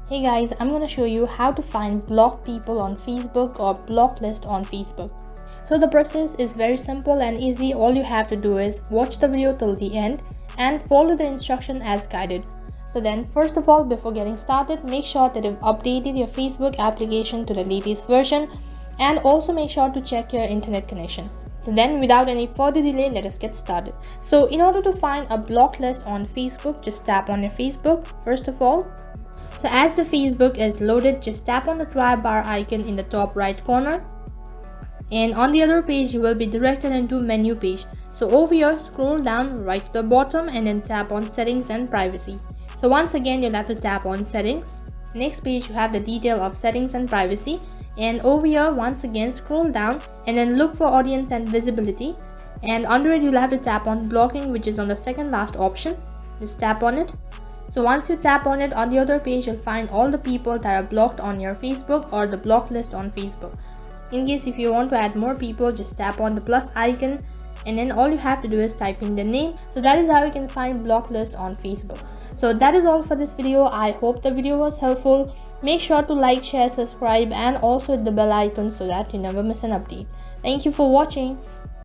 Hey guys, I'm gonna show you how to find blocked people on Facebook or blocked list on Facebook. So the process is very simple and easy. All you have to do is watch the video till the end and follow the instruction as guided. So then first of all, before getting started, make sure that you've updated your Facebook application to the latest version and also make sure to check your internet connection. So then without any further delay, let us get started. So in order to find a blocked list on Facebook, just tap on your Facebook first of all. So as the Facebook is loaded, just tap on the try bar icon in the top right corner. And on the other page, you will be directed into menu page. So over here, scroll down right to the bottom and then tap on settings and privacy. So once again, you'll have to tap on settings. Next page, you have the detail of settings and privacy. And over here, once again, scroll down and then look for audience and visibility. And under it, you'll have to tap on blocking, which is on the second last option. Just tap on it. So once you tap on it, on the other page, you'll find all the people that are blocked on your Facebook or the blocked list on Facebook. In case if you want to add more people, just tap on the plus icon and then all you have to do is type in the name. So that is how you can find blocked list on Facebook. So that is all for this video. I hope the video was helpful. Make sure to like, share, subscribe and also hit the bell icon so that you never miss an update. Thank you for watching.